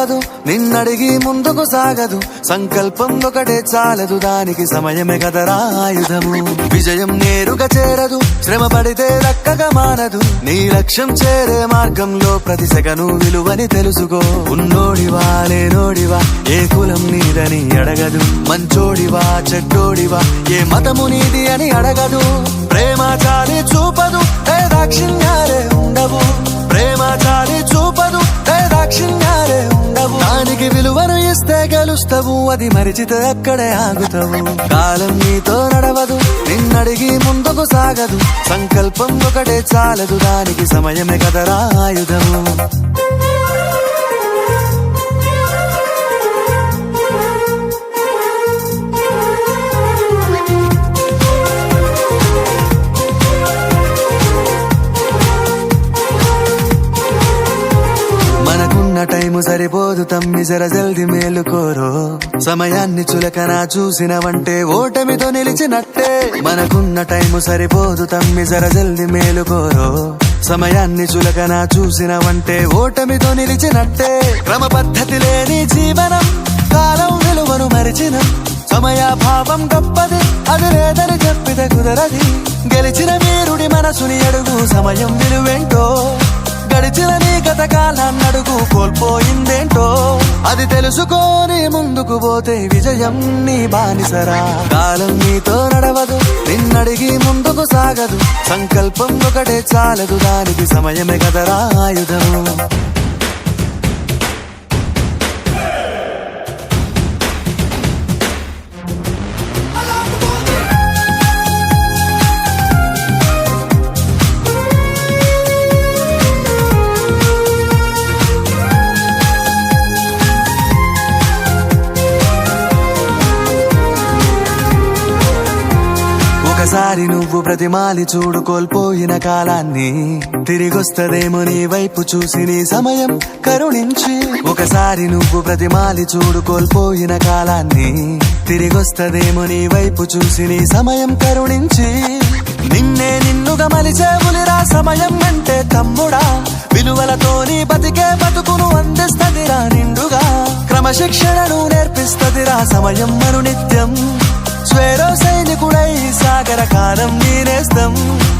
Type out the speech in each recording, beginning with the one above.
నడవదు నిన్నడిగి ముందుకు సాగదు సంకల్పం ఒకటే చాలదు దానికి సమయమే కదరా ఆయుధము విజయం నేరుగా చేరదు శ్రమ పడితే దక్కగా మానదు నీ లక్ష్యం చేరే మార్గంలో ప్రతి సెకను విలువని తెలుసుకో ఉన్నోడివా లేనోడివా ఏ కులం నీదని అడగదు మంచోడివా చెడ్డోడివా ఏ మతము నీది అని అడగదు ప్రేమ చాలి చూపదు ఏ దాక్షిణ్యాలే ఉండవు ప్రేమ చాలి చూపదు ఏ దాక్షిణ్యాలే ఉండవు దానికి విలువను ఇస్తే గెలుస్తావు అది మరిచితే అక్కడే ఆగుతావు కాలం నీతో నడవదు నిన్నడిగి ముందుకు సాగదు సంకల్పం ఒకటే చాలదు దానికి సమయమే కదరా ఆయుధము టైము సరిపోదు తమ్మి జర జల్ది మేలుకోరో సమయాన్ని చులకన చూసినవంటే ఓటమితో నిలిచినట్టే మనకున్న టైము సరిపోదు తమ్మి జర జల్ది మేలుకోరో సమయాన్ని చులకన చూసినవంటే ఓటమితో నిలిచినట్టే క్రమ పద్ధతి లేని జీవనం కాలం విలువను మరిచిన సమయాభావం గొప్పది అది లేదని చెప్పితే కుదరది గెలిచిన వీరుడి మనసుని అడుగు సమయం విలువేంటో గడిచిన నీ గత కాలాన్నడుగు కోల్పోయిందేంటో అది తెలుసుకోని ముందుకు పోతే విజయం నీ బానిసరా కాలం నీతో నడవదు నిన్నడిగి ముందుకు సాగదు సంకల్పం ఒకటే చాలదు దానికి సమయమే కదరా ఆయుధము ఒకసారి నువ్వు ప్రతిమాలి చూడు కోల్పోయిన కాలాన్ని తిరిగొస్తదేమో నీ వైపు చూసి నీ సమయం కరుణించి ఒకసారి నువ్వు ప్రతిమాలి చూడు కోల్పోయిన కాలాన్ని తిరిగొస్తదేమో నీ వైపు చూసి నీ సమయం కరుణించి నిన్నే నిన్నుగా మలిచేవులిరా సమయం అంటే తమ్ముడా విలువలతోని బతికే బతుకును అందిస్తదిరా నిండుగా క్రమశిక్షణను నేర్పిస్తదిరా సమయం మరు నిత్యం స్వేరో సైనికుడై సాగర కాలం నీనేస్తం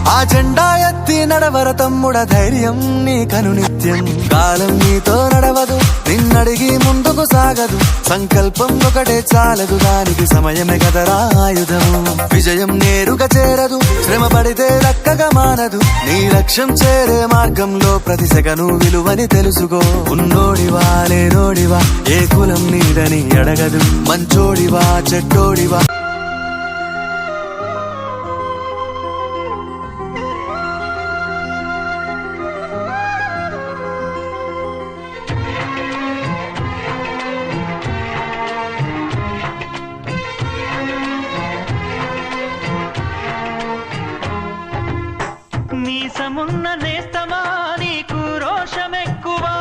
ఆ జెండా ఎత్తి నడవర తమ్ముడ ధైర్యం నీ కను నిత్యం కాలం నీతో నడవదు నిన్నడిగి ముందుకు సాగదు సంకల్పం ఒకటే చాలదు దానికి సమయమే కదరా ఆయుధము విజయం నేరుగా చేరదు శ్రమ పడితే దక్కగా మానదు నీ లక్ష్యం చేరే మార్గంలో ప్రతి సెకను విలువని తెలుసుకో ఉన్నోడివా లేనోడివా ఏ కులం నీదని అడగదు మంచోడివా చెడ్డోడివా మీసమున్న నేస్తమా నీకు రోషమెక్కువా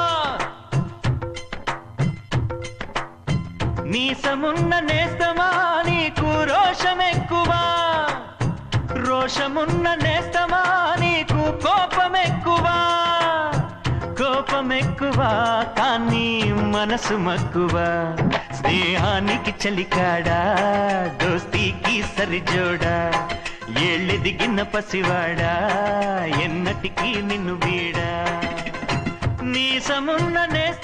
మీసమున్న నేస్తమా నీకు రోషమెక్కువా రోషమున్న నేస్తమా నీకు కోపమెక్కువా కోపమెక్కువా కానీ మనసు మక్కువా స్నేహానికి చలికాడా దోస్తీకి సరిజోడా ఏళ్ళెదిగిన పసివాడా ఎన్నటికీ నిన్ను వీడా మీసమున్న నేస్త